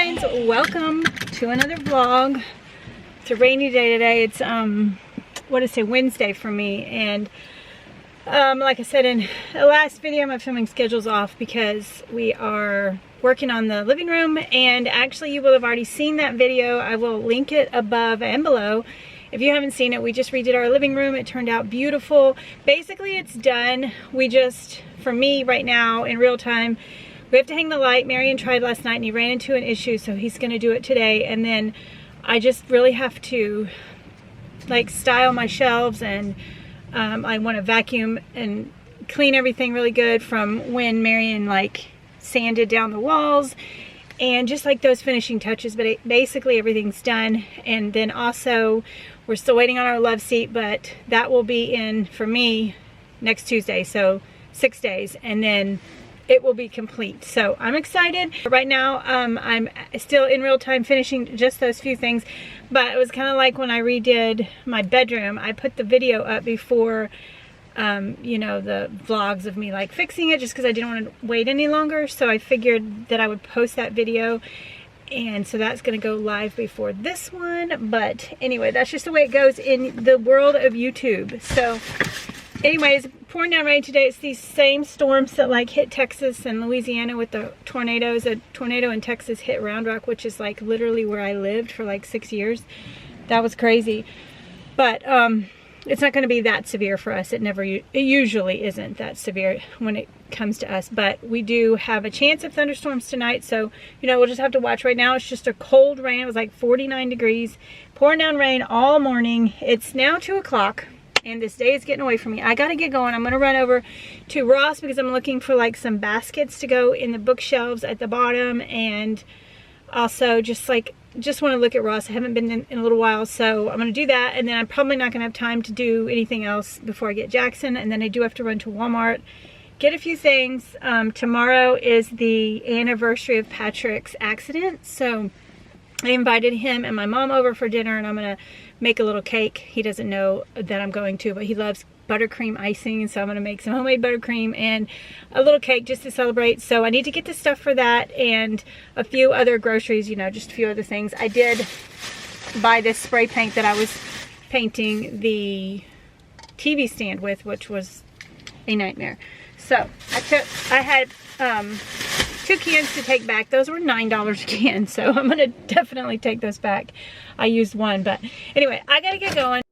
friends, welcome to another vlog. It's a rainy day today. It's Wednesday for me, and like I said in the last video, my filming schedule's off because we are working on the living room, and actually you will have already seen that video. I will link it above and below. If you haven't seen it, we just redid our living room. It turned out beautiful. Basically, it's done. We just, for me right now in real time, we have to hang the light. Marion tried last night and he ran into an issue, so he's gonna do it today. And then I just really have to like style my shelves, and I want to vacuum and clean everything really good from when Marion like sanded down the walls, and just like those finishing touches. But basically everything's done. And then also we're still waiting on our love seat, but that will be in for me next Tuesday, so 6 days, and then it will be complete. So I'm excited. Right now I'm still in real time finishing just those few things, but it was kind of like when I redid my bedroom. I put the video up before you know, the vlogs of me like fixing it, just because I didn't want to wait any longer. So I figured that I would post that video, and so that's going to go live before this one. But anyway, that's just the way it goes in the world of YouTube. So anyways, pouring down rain today. It's these same storms that like hit Texas and Louisiana with the tornadoes. A tornado in Texas hit Round Rock, which is like literally where I lived for like 6 years. That was crazy. But it's not going to be that severe for us. It usually isn't that severe when it comes to us. But we do have a chance of thunderstorms tonight, so you know, we'll just have to watch. Right now it's just a cold rain. It was like 49 degrees, pouring down rain all morning. It's now 2 o'clock. And this day is getting away from me. I gotta get going. I'm gonna run over to Ross because I'm looking for like some baskets to go in the bookshelves at the bottom, and also just want to look at Ross. I haven't been in a little while, so I'm gonna do that. And then I'm probably not gonna have time to do anything else before I get Jackson. And then I do have to run to Walmart, get a few things. Tomorrow is the anniversary of Patrick's accident, so I invited him and my mom over for dinner, and I'm gonna make a little cake. He doesn't know that I'm going to, but he loves buttercream icing, so I'm gonna make some homemade buttercream and a little cake just to celebrate. So I need to get the stuff for that and a few other groceries, you know, just a few other things. I did buy this spray paint that I was painting the TV stand with, which was a nightmare. So I had 2 cans to take back. Those were $9 a can, so I'm gonna definitely take those back. I used one, but anyway, I gotta get going.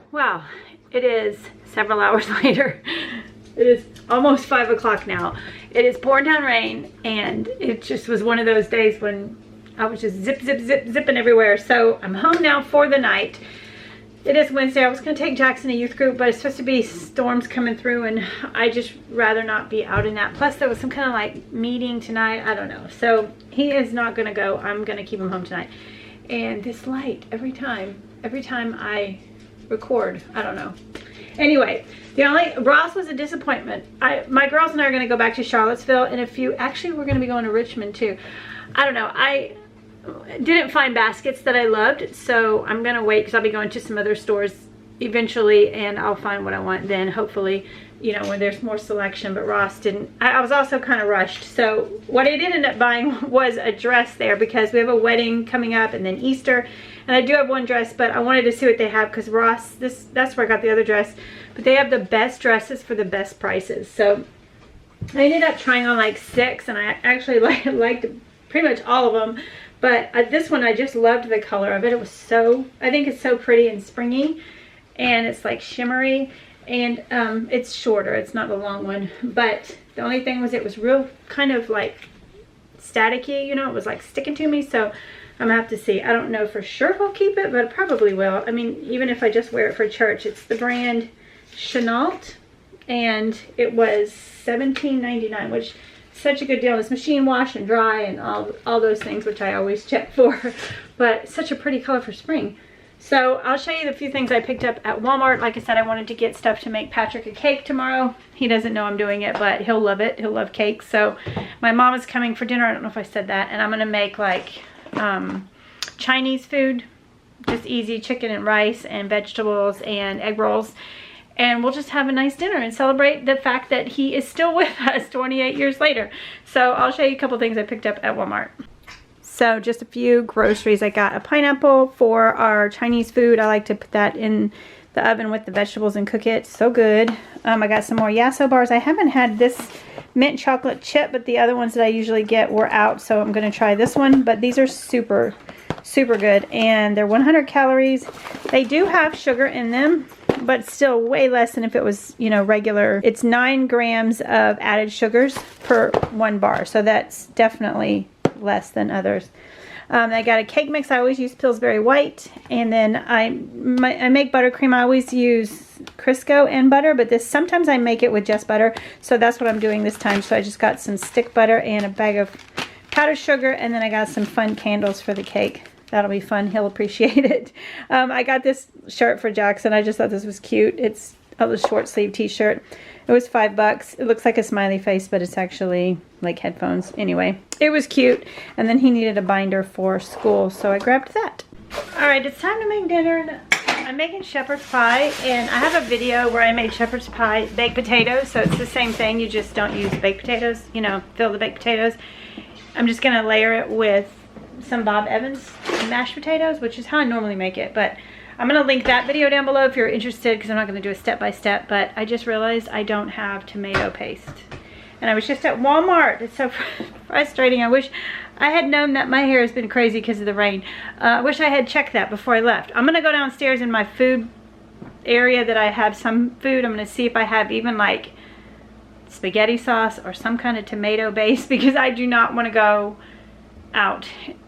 Wow, it is several hours later. It is almost 5 o'clock now. It is pouring down rain, and it just was one of those days when I was just zipping everywhere. So I'm home now for the night. It is Wednesday. I was going to take Jackson to youth group, but it's supposed to be storms coming through, and I just rather not be out in that. Plus there was some kind of like meeting tonight. I don't know. So he is not going to go. I'm going to keep him home tonight. And this light, every time I record, I don't know. Anyway, Ross was a disappointment. My girls and I are going to go back to Charlottesville in a few. Actually, we're going to be going to Richmond too. I don't know. didn't find baskets that I loved, so I'm gonna wait because I'll be going to some other stores eventually and I'll find what I want then, hopefully, you know, when there's more selection. But Ross didn't. I was also kind of rushed, so what I did end up buying was a dress there because we have a wedding coming up and then Easter, and I do have one dress, but I wanted to see what they have because Ross, that's where I got the other dress, but they have the best dresses for the best prices. So I ended up trying on like 6, and I actually liked pretty much all of them. But this one, I just loved the color of it. It was so, I think it's so pretty and springy, and it's like shimmery, and it's shorter. It's not the long one, but the only thing was it was real kind of like staticky, you know, it was like sticking to me. So I'm gonna have to see. I don't know for sure if I'll keep it, but I probably will. I mean, even if I just wear it for church. It's the brand Chenault, and it was $17.99, which such a good deal. It's machine wash and dry and all those things, which I always check for. But such a pretty color for spring. So I'll show you the few things I picked up at Walmart. Like I said, I wanted to get stuff to make Patrick a cake tomorrow. He doesn't know I'm doing it, but he'll love it. He'll love cake. So my mom is coming for dinner. I don't know if I said that. And I'm gonna make like Chinese food, just easy chicken and rice and vegetables and egg rolls. And we'll just have a nice dinner and celebrate the fact that he is still with us 28 years later. So I'll show you a couple things I picked up at Walmart. So just a few groceries. I got a pineapple for our Chinese food. I like to put that in the oven with the vegetables and cook it. So good. I got some more Yasso bars. I haven't had this mint chocolate chip, but the other ones that I usually get were out. So I'm going to try this one. But these are super good. And they're 100 calories. They do have sugar in them, but still way less than if it was, you know, regular. It's 9 grams of added sugars per 1 bar. So that's definitely less than others. I got a cake mix. I always use Pillsbury White, and then I make buttercream. I always use Crisco and butter, but this sometimes I make it with just butter, so that's what I'm doing this time. So I just got some stick butter and a bag of powdered sugar, and then I got some fun candles for the cake. That'll be fun. He'll appreciate it. I got this shirt for Jackson. I just thought this was cute. It's a short sleeve t-shirt. It was $5. It looks like a smiley face, but it's actually like headphones. Anyway, it was cute. And then he needed a binder for school, so I grabbed that. All right, it's time to make dinner. I'm making shepherd's pie, and I have a video where I made shepherd's pie baked potatoes. So it's the same thing. You just don't use baked potatoes. You know, fill the baked potatoes. I'm just gonna layer it with some Bob Evans mashed potatoes, which is how I normally make it. But I'm going to link that video down below if you're interested, because I'm not going to do a step-by-step. But I just realized I don't have tomato paste. And I was just at Walmart. It's so frustrating. I wish I had known that my hair has been crazy because of the rain. I wish I had checked that before I left. I'm going to go downstairs in my food area that I have some food. I'm going to see if I have even like spaghetti sauce or some kind of tomato base, because I do not want to go out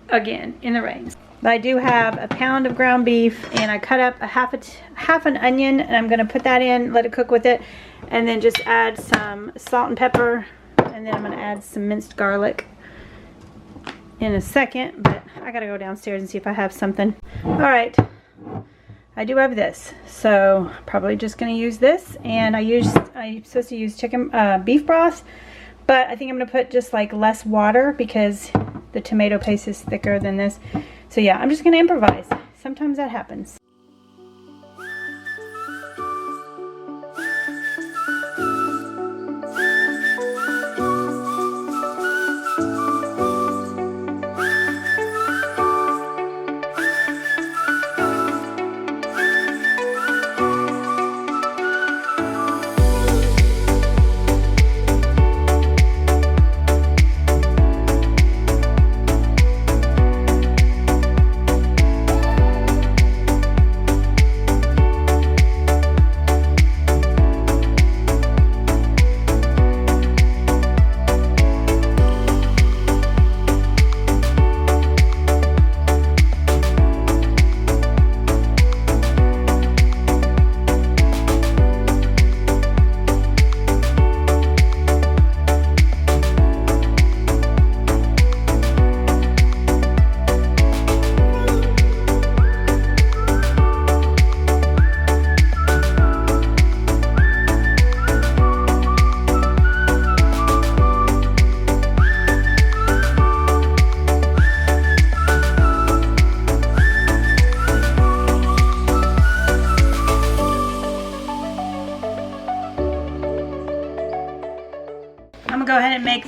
again in the rain. But I do have a pound of ground beef, and I cut up a half an onion, and I'm going to put that in, let it cook with it, and then just add some salt and pepper, and then I'm going to add some minced garlic in a second. But I got to go downstairs and see if I have something. All right, I do have this, so probably just going to use this. And I'm supposed to use beef broth, but I think I'm going to put just like less water because the tomato paste is thicker than this. So yeah, I'm just going to improvise. Sometimes that happens.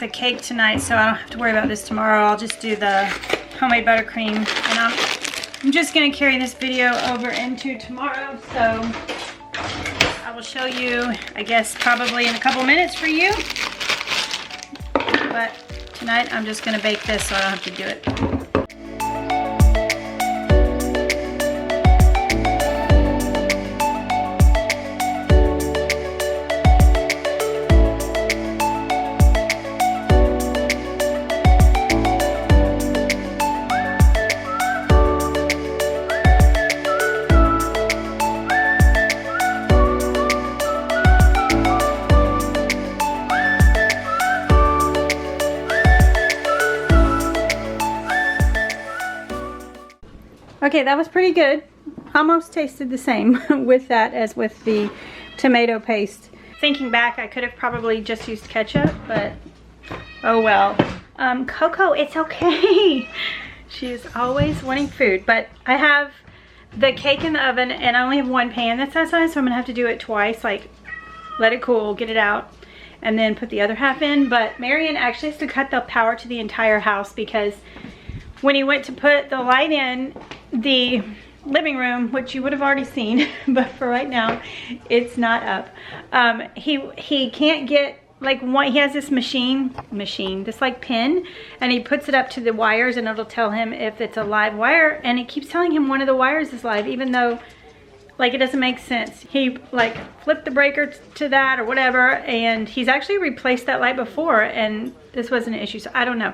the cake tonight, so I don't have to worry about this tomorrow. I'll just do the homemade buttercream, and I'm just gonna carry this video over into tomorrow, so I will show you, I guess, probably in a couple minutes for you. But tonight I'm just gonna bake this so I don't have to do it. Okay, that was pretty good. Almost tasted the same with that as with the tomato paste. Thinking back, I could have probably just used ketchup, but oh well. Coco, it's okay. She is always wanting food, but I have the cake in the oven and I only have one pan that's that size, so I'm gonna have to do it twice, like let it cool, get it out, and then put the other half in. But Marion actually has to cut the power to the entire house because when he went to put the light in the living room, which you would have already seen, but for right now, it's not up. He can't get, like, he has this machine, this like pin, and he puts it up to the wires and it'll tell him if it's a live wire, and it keeps telling him one of the wires is live, even though, like, it doesn't make sense. He, like, flipped the breaker to that or whatever, and he's actually replaced that light before, and this wasn't an issue, so I don't know.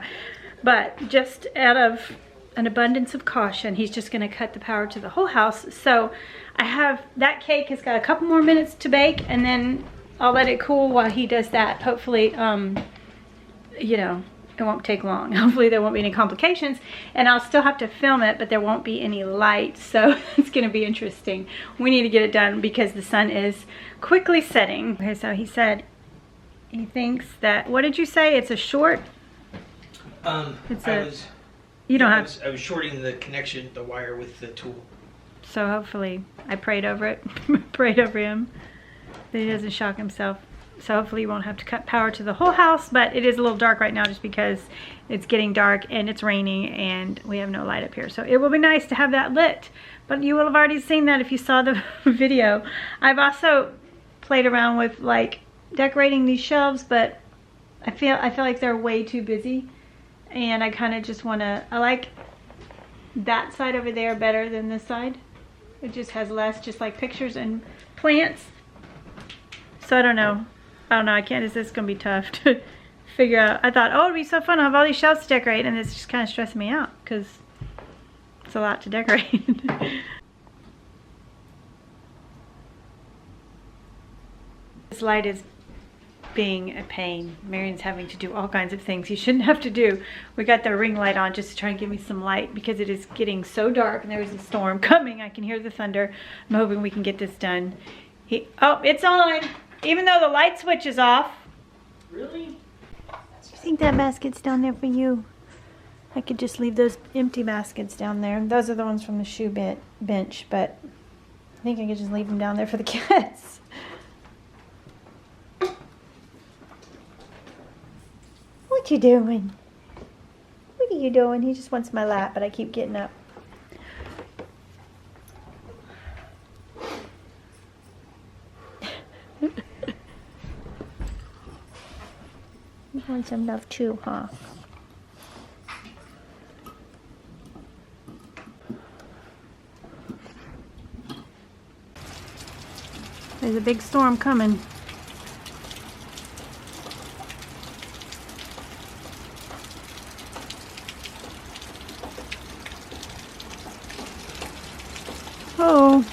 But just out of an abundance of caution, he's just gonna cut the power to the whole house. So I have, that cake has got a couple more minutes to bake, and then I'll let it cool while he does that. Hopefully, you know, it won't take long. Hopefully there won't be any complications, and I'll still have to film it, but there won't be any light, so it's gonna be interesting. We need to get it done because the sun is quickly setting. Okay, so he said he thinks that, what did you say? It's a short? You don't have. I was shorting the connection, the wire with the tool. So hopefully, I prayed over it, prayed over him, that he doesn't shock himself. So hopefully you won't have to cut power to the whole house, but it is a little dark right now just because it's getting dark and it's raining and we have no light up here. So it will be nice to have that lit, but you will have already seen that if you saw the video. I've also played around with, like, decorating these shelves, but I feel like they're way too busy. And I kind of just want to, I like that side over there better than this side. It just has less, just like pictures and plants. So I don't know. I can't, this is going to be tough to figure out. I thought, oh, it'd be so fun. I have all these shelves to decorate. And it's just kind of stressing me out because it's a lot to decorate. This light is being a pain. Marion's having to do all kinds of things he shouldn't have to do. We got the ring light on just to try and give me some light because it is getting so dark and there's a storm coming. I can hear the thunder. I'm hoping we can get this done. Oh, it's on, even though the light switch is off. Really? I think that basket's down there for you. I could just leave those empty baskets down there. Those are the ones from the shoe bench, but I think I could just leave them down there for the kids. What you doing? What are you doing? He just wants my lap, but I keep getting up. You want some love too, huh? There's a big storm coming. Oh.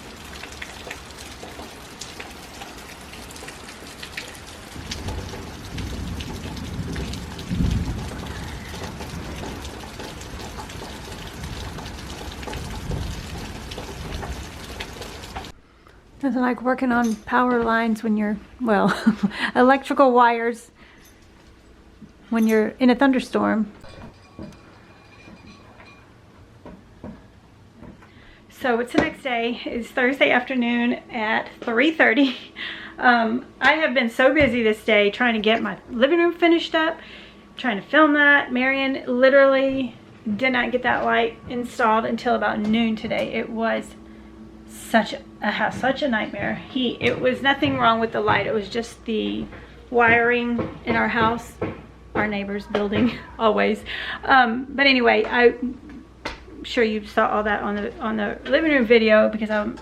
Nothing like working on power lines when you're, well, electrical wires when you're in a thunderstorm. So it's the next day. It's Thursday afternoon at 3:30. I have been so busy this day trying to get my living room finished up, trying to film that. Marion literally did not get that light installed until about noon today. It was such a nightmare. It was nothing wrong with the light. It was just the wiring in our house, our neighbor's building, always. But anyway, I'm sure you saw all that on the living room video, because I'm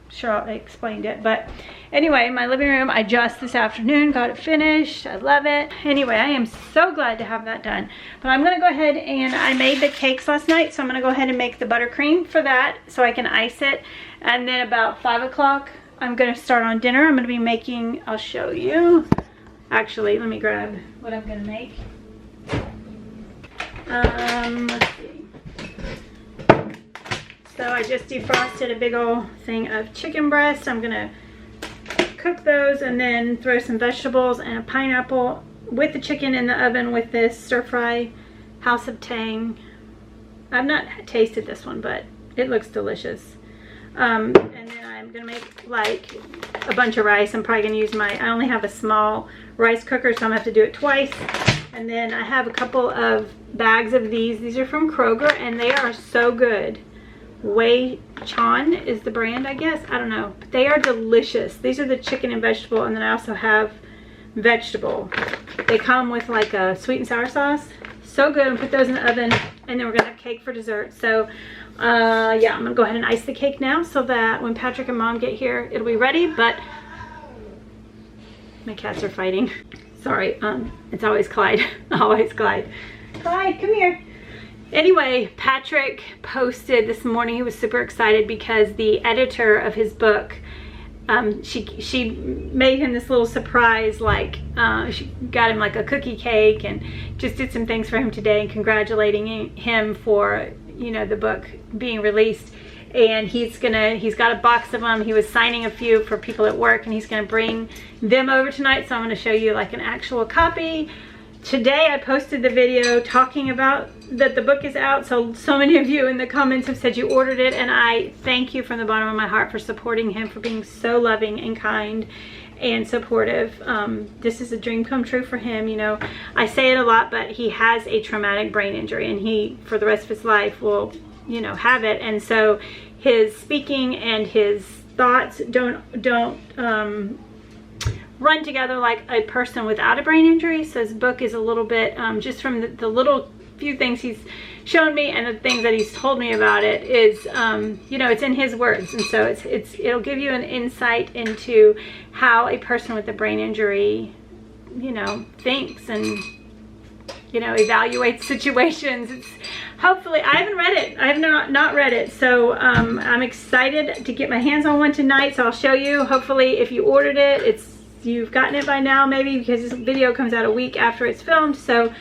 sure I explained it. But anyway, my living room, I just this afternoon got it finished. I love it. Anyway, I am so glad to have that done. But I'm gonna go ahead, and I made the cakes last night, so I'm gonna go ahead and make the buttercream for that so I can ice it. And then about 5 o'clock, I'm gonna start on dinner. I'm gonna be making, I'll show you. Actually, let me grab what I'm gonna make. Let's see. So I just defrosted a big old thing of chicken breast. I'm gonna cook those and then throw some vegetables and a pineapple with the chicken in the oven with this stir fry House of Tang. I've not tasted this one, but it looks delicious. And then I'm gonna make like a bunch of rice. I'm probably gonna use I only have a small rice cooker, so I'm gonna have to do it twice. And then I have a couple of bags of these. These are from Kroger, and they are so good. Wei Chan is the brand, I guess. I don't know. But they are delicious. These are the chicken and vegetable, and then I also have vegetable. They come with like a sweet and sour sauce. So good. And put those in the oven, and then we're gonna have cake for dessert. So yeah, I'm gonna go ahead and ice the cake now so that when Patrick and Mom get here, it'll be ready. But my cats are fighting. Sorry, it's always Clyde. Always Clyde. Clyde, come here. Anyway, Patrick posted this morning. He was super excited because the editor of his book, she made him this little surprise, like she got him like a cookie cake and just did some things for him today and congratulating him for, you know, the book being released. And he's got a box of them. He was signing a few for people at work, and he's gonna bring them over tonight. So I'm gonna show you like an actual copy. Today I posted the video talking about that the book is out. So many of you in the comments have said you ordered it, and I thank you from the bottom of my heart for supporting him, for being so loving and kind and supportive. This is a dream come true for him. You know, I say it a lot, but he has a traumatic brain injury, and he, for the rest of his life, will, you know, have it. And so his speaking and his thoughts don't run together like a person without a brain injury. So his book is a little bit, just from the little few things he's shown me and the things that he's told me about it, is you know, it's in his words. And so it'll give you an insight into how a person with a brain injury, you know, thinks and, you know, evaluates situations. It's hopefully, I haven't read it. I have not read it. So I'm excited to get my hands on one tonight. So I'll show you. Hopefully, if you ordered it, you've gotten it by now, maybe, because this video comes out a week after it's filmed. So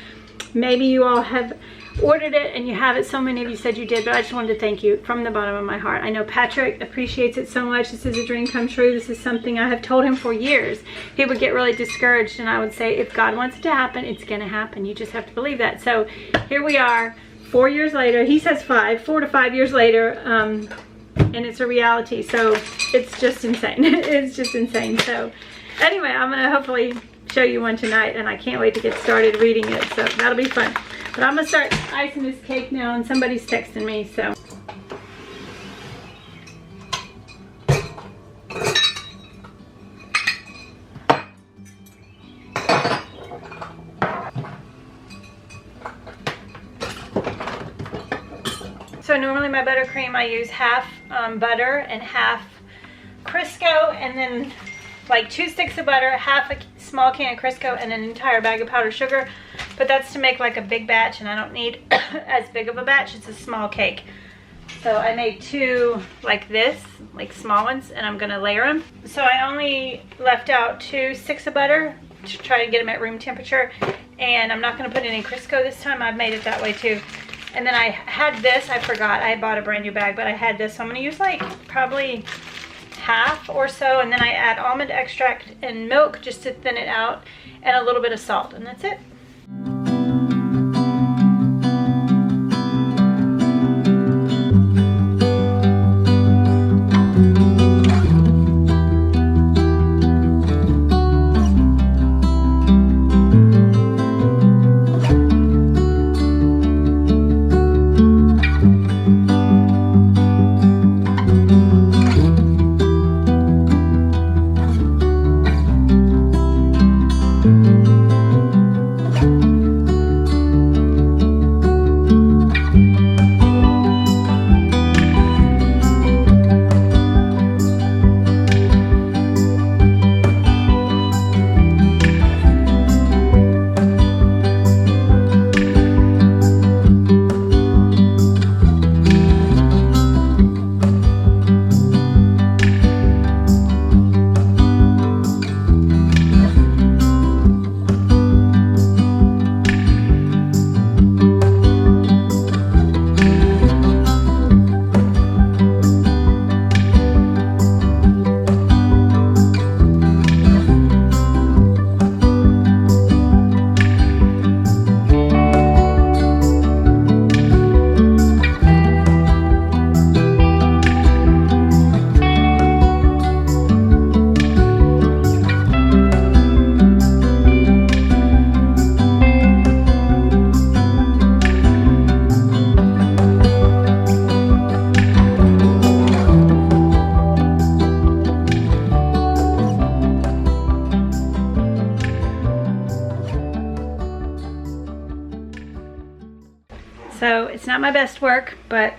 maybe you all have ordered it and you have it. So many of you said you did, but I just wanted to thank you from the bottom of my heart. I know Patrick appreciates it so much. This is a dream come true. This is something I have told him for years. He would get really discouraged, and I would say, if God wants it to happen, it's gonna happen. You just have to believe that. So here we are, 4 years later. He says 4 to 5 years later, and it's a reality. So it's just insane. It's just insane. So anyway, I'm gonna hopefully show you one tonight, and I can't wait to get started reading it. So that'll be fun. But I'm gonna start icing this cake now, and somebody's texting me, so. So normally my buttercream, I use half butter and half Crisco, and then like 2 sticks of butter, half a small can of Crisco, and an entire bag of powdered sugar. But that's to make like a big batch, and I don't need as big of a batch. It's a small cake. So I made 2 like this, like small ones, and I'm gonna layer them. So I only left out 2 sticks of butter to try to get them at room temperature. And I'm not gonna put any Crisco this time. I've made it that way too. And then I had this, I forgot, I bought a brand new bag, but I had this. So I'm gonna use like probably half or so, and then I add almond extract and milk just to thin it out, and a little bit of salt, and that's it. So it's not my best work, but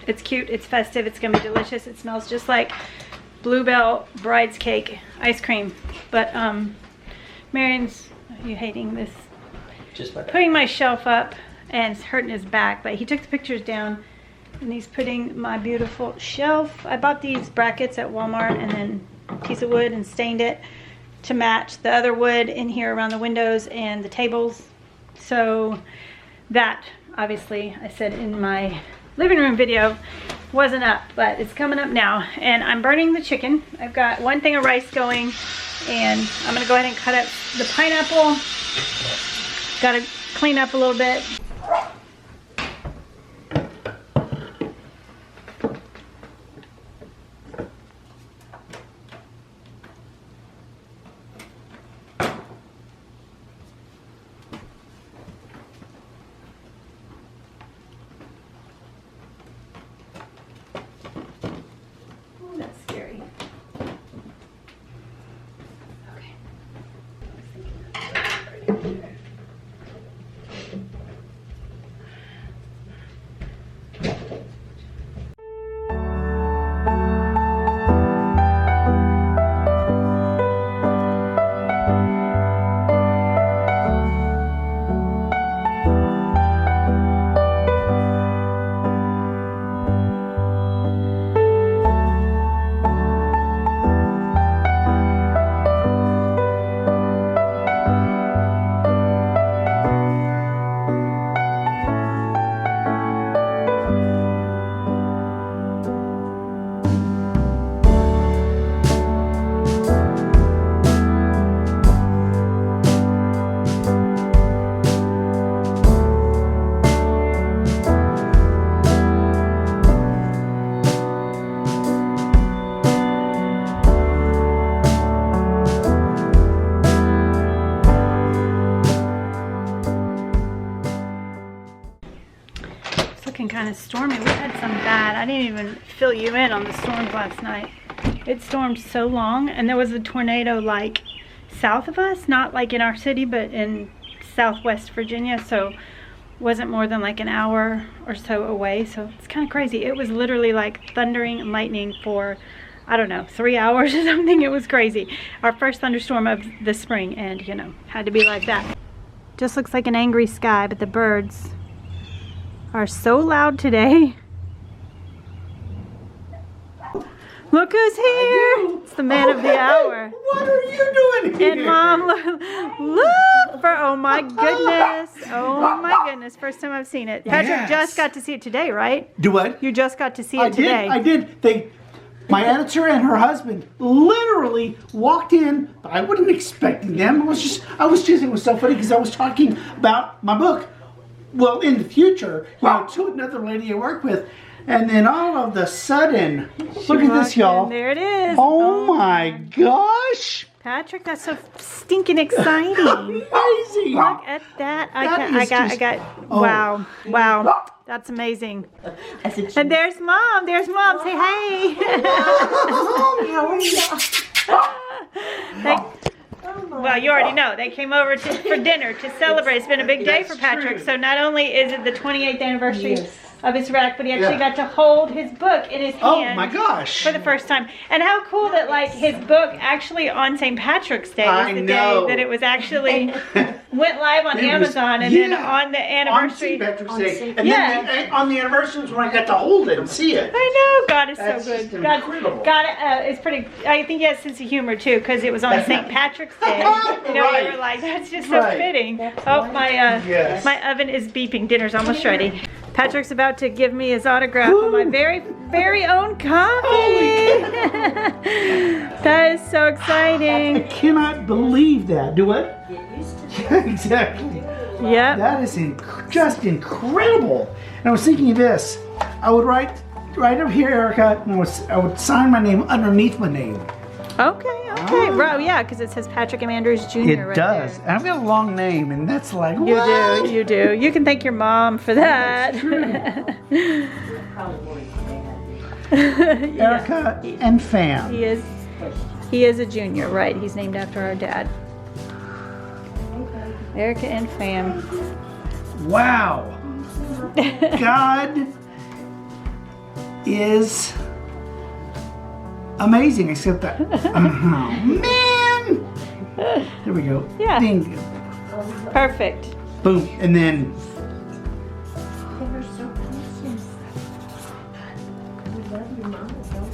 it's cute, it's festive, it's gonna be delicious. It smells just like Bluebell Bride's Cake ice cream. But Marion's, are you hating this? Just like Putting my shelf up, and it's hurting his back, but he took the pictures down and he's putting my beautiful shelf. I bought these brackets at Walmart and then a piece of wood and stained it to match the other wood in here around the windows and the tables. So that, obviously, I said in my living room video, wasn't up, but it's coming up now. And I'm burning the chicken. I've got one thing of rice going, and I'm gonna go ahead and cut up the pineapple. Gotta clean up a little bit. That's scary. Okay. Looking kind of stormy. We had some bad. I didn't even fill you in on the storms last night. It stormed so long, and there was a tornado like south of us, not like in our city, but in southwest Virginia, so wasn't more than like an hour or so away. So it's kind of crazy. It was literally like thundering and lightning for, I don't know, 3 hours or something. It was crazy. Our first thunderstorm of the spring, and you know, had to be like that. Just looks like an angry sky, but the birds are so loud today. Look who's here! It's the man of the hour. What are you doing here? And Mom, look for, oh my goodness. Oh my goodness, first time I've seen it. Patrick Yes. just got to see it today, right? Do what? You just got to see it today. I did. My editor and her husband literally walked in. I wasn't expecting them. It was just it was so funny because I was talking about my book. Well, in the future, you know, to another lady I work with, and then all of a sudden, look at this, y'all. There it is. Oh my gosh! Patrick, that's so stinking exciting. Amazing! Look at that. I got. Oh. Wow. That's amazing. And there's Mom. There's Mom. Say hey. How are you? Well, you already know. They came over for dinner to celebrate. It's been a big day for Patrick. So not only is it the 28th anniversary of his wreck, but he actually got to hold his book in his hand. Oh my gosh! For the first time. And how cool that like his book actually on St. Patrick's Day was the day that it was actually went live on Amazon and then on the anniversary. On St. Patrick's Day. And then on the anniversary was when I got to hold it and see it. I know. God is That's so good. just incredible. God is pretty. I think he has a sense of humor too, because it was on St. Patrick's Day. You know, we were like, that's just so fitting. Oh, my oven is beeping. Dinner's almost ready. Patrick's about to give me his autograph on my very own copy. That is so exciting. I cannot believe that. Do what? Exactly. Yep. That is just incredible. And I was thinking of this. I would write up here, Erica, and I would sign my name underneath my name. Okay. Bro, yeah, because it says Patrick M. Andrews Jr. It right does. there. And I've got a long name, and that's like, You what? do. You do. You can thank your mom for that. Erica and Fam. He is a junior, right? He's named after our dad. Erica and Fam. Wow. God is amazing, except that, oh man! There we go. Yeah. Ding. Perfect. Boom, and then, They were so precious. We love your mama, don't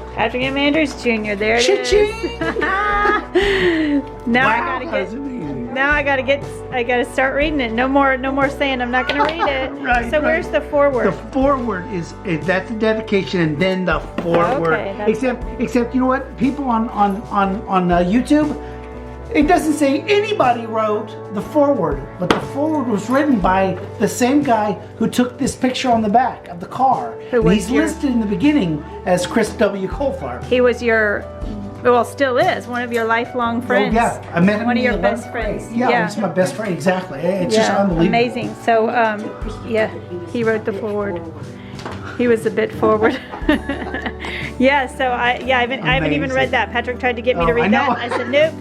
you? Patrick M. Andrews Jr. There it is. cha-ching! Now Wow, I gotta that's get. amazing. Now I gotta start reading it. No more saying I'm not gonna read it. Right, so right. where's the foreword? The foreword is that's the dedication, and then the foreword. Okay, that's- Except you know what? People on YouTube, it doesn't say anybody wrote the foreword, but the foreword was written by the same guy who took this picture on the back of the car. Who And was he's your- listed in the beginning as Chris W. Coulthard. He was your, well, still is one of your lifelong friends. Oh, yeah, I met him One of in your the best 11th friends. grade. Yeah, he's my best friend. Exactly. It's just Yeah, unbelievable. amazing. So, yeah, he wrote the foreword. He was a bit forward. Yeah, so I haven't even Amazing. read that. Patrick tried to get me to Oh, I read that. know. I said nope.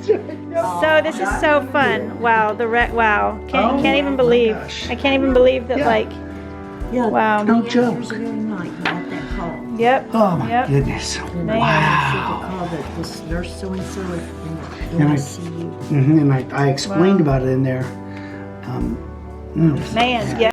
So this is so fun. Wow, wow. Oh, Can't even my believe. gosh. I can't even believe that. Yeah. Like, Yeah, wow. No years joke. ago tonight, you got that call. Yep. Oh my Yep. goodness. And Man. She Wow. could call this nurse so-and-so and And I- I see you. And I explained Wow. about it in there. Man, yeah.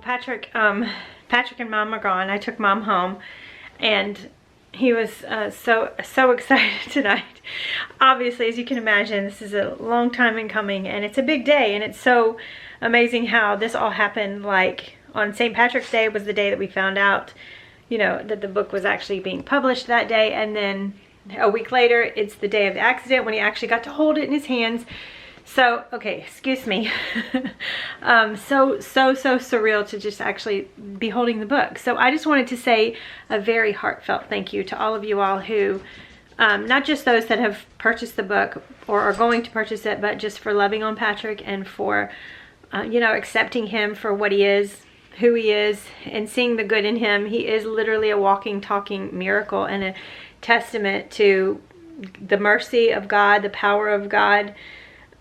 Patrick and Mom are gone. I took Mom home, and he was so excited tonight. Obviously, as you can imagine, this is a long time in coming, and it's a big day, and it's so amazing how this all happened. Like on St. Patrick's Day was the day that we found out, you know, that the book was actually being published that day, and then a week later, it's the day of the accident when he actually got to hold it in his hands. So, okay, excuse me. So surreal to just actually be holding the book. So I just wanted to say a very heartfelt thank you to all of you all who, not just those that have purchased the book or are going to purchase it, but just for loving on Patrick and for, you know, accepting him for what he is, who he is, and seeing the good in him. He is literally a walking, talking miracle and a testament to the mercy of God, the power of God,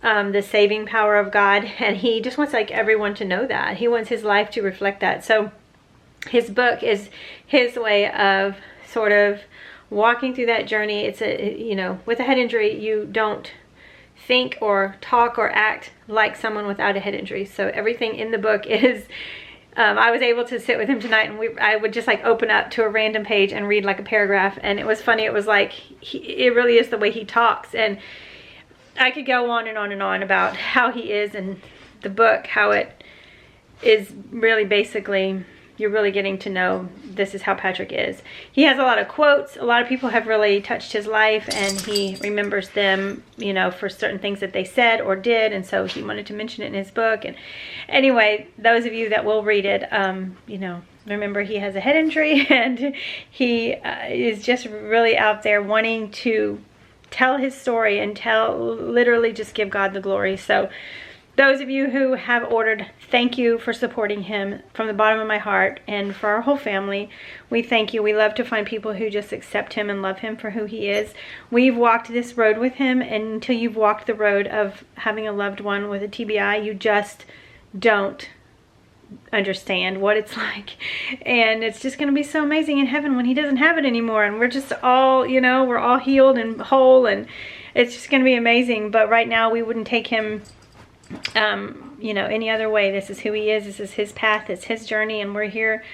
the saving power of God, and he just wants like everyone to know that. He wants his life to reflect that. So his book is his way of sort of walking through that journey. It's a, you know, with a head injury, you don't think or talk or act like someone without a head injury. So everything in the book is, I was able to sit with him tonight, and I would just like open up to a random page and read like a paragraph, and it was funny. It was like, it really is the way he talks, and I could go on and on and on about how he is in the book, how it is really basically, you're really getting to know this is how Patrick is. He has a lot of quotes. A lot of people have really touched his life, and he remembers them, you know, for certain things that they said or did, and so he wanted to mention it in his book. And anyway, those of you that will read it, you know, remember he has a head injury, and he is just really out there wanting to tell his story and literally just give God the glory. So those of you who have ordered, thank you for supporting him from the bottom of my heart, and for our whole family, we thank you. We love to find people who just accept him and love him for who he is. We've walked this road with him, and until you've walked the road of having a loved one with a TBI, you just don't understand what it's like. And it's just going to be so amazing in heaven when he doesn't have it anymore, and we're just all, you know, we're all healed and whole, and it's just going to be amazing. But right now we wouldn't take him you know, any other way. This is who he is. This is his path. It's his journey, and we're here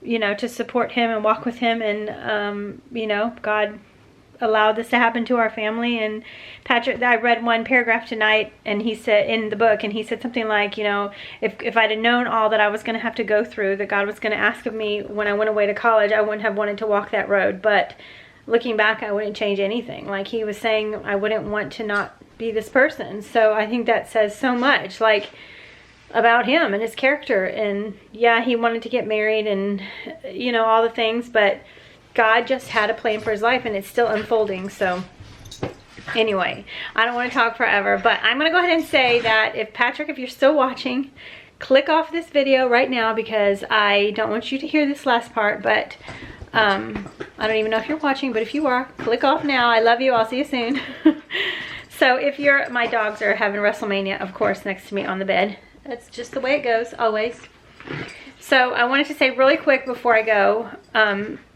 you know, to support him and walk with him. And, you know, God allowed this to happen to our family. And Patrick, I read one paragraph tonight, and he said in the book, and he said something like, you know, if I'd have known all that I was going to have to go through, that God was going to ask of me when I went away to college, I wouldn't have wanted to walk that road. But looking back, I wouldn't change anything. Like he was saying, I wouldn't want to not be this person. So I think that says so much, like, about him and his character. And yeah, he wanted to get married and, you know, all the things, but God just had a plan for his life, and it's still unfolding. So anyway, I don't want to talk forever, but I'm going to go ahead and say that if Patrick, if you're still watching, click off this video right now, because I don't want you to hear this last part. But I don't even know if you're watching, but if you are, click off now. I love you. I'll see you soon. So if you're, my dogs are having WrestleMania, of course, next to me on the bed. That's just the way it goes, always. So I wanted to say really quick before I go,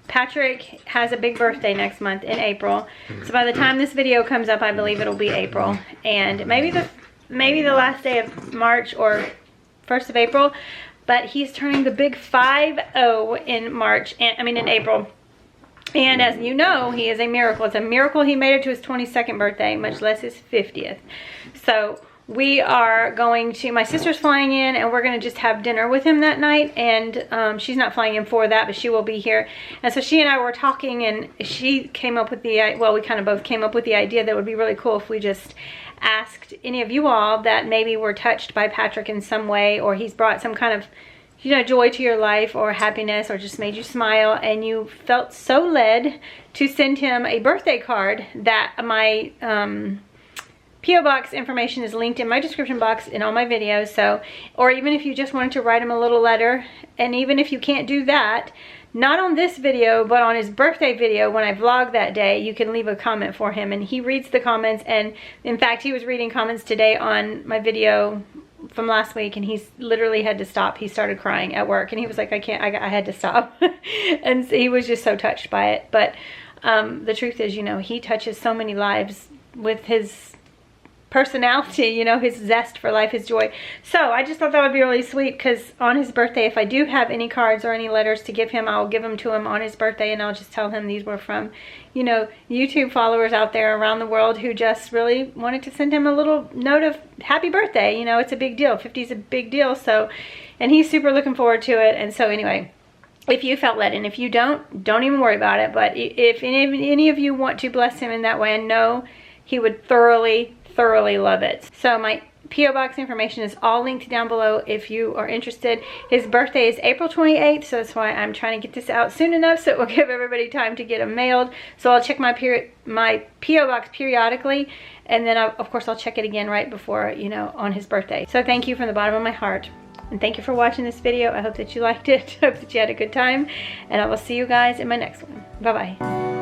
Patrick has a big birthday next month in April. So by the time this video comes up, I believe it'll be April. And maybe the last day of March or 1st of April. But he's turning the big 5-0 in March, in April. And as you know, he is a miracle. It's a miracle he made it to his 22nd birthday, much less his 50th. So we are going to, my sister's flying in, and we're going to just have dinner with him that night. And she's not flying in for that, but she will be here. And so she and I were talking, and she came up with the, well, we kind of both came up with the idea that it would be really cool if we just asked any of you all that maybe were touched by Patrick in some way, or he's brought some kind of, you know, joy to your life or happiness, or just made you smile, and you felt so led to send him a birthday card. That my P.O. Box information is linked in my description box in all my videos. So, or even if you just wanted to write him a little letter, and even if you can't do that, not on this video, but on his birthday video when I vlog that day, you can leave a comment for him, and he reads the comments. And in fact, he was reading comments today on my video from last week, and he's literally had to stop. He started crying at work, and he was like, I had to stop. And so he was just so touched by it. But the truth is, you know, he touches so many lives with his personality, you know, his zest for life, his joy. So I just thought that would be really sweet, because on his birthday, if I do have any cards or any letters to give him, I'll give them to him on his birthday, and I'll just tell him these were from, you know, YouTube followers out there around the world who just really wanted to send him a little note of happy birthday. You know, it's a big deal. 50 is a big deal. So, and he's super looking forward to it. And so anyway, if you felt led, and if you don't even worry about it. But if any of you want to bless him in that way, I know he would thoroughly love it. So my P.O. Box information is all linked down below if you are interested. His birthday is April 28th, so that's why I'm trying to get this out soon enough so it will give everybody time to get them mailed. So I'll check my P.O. Box periodically, and then of course I'll check it again right before, you know, on his birthday. So thank you from the bottom of my heart, and thank you for watching this video. I hope that you liked it. I hope that you had a good time, and I will see you guys in my next one. Bye-bye.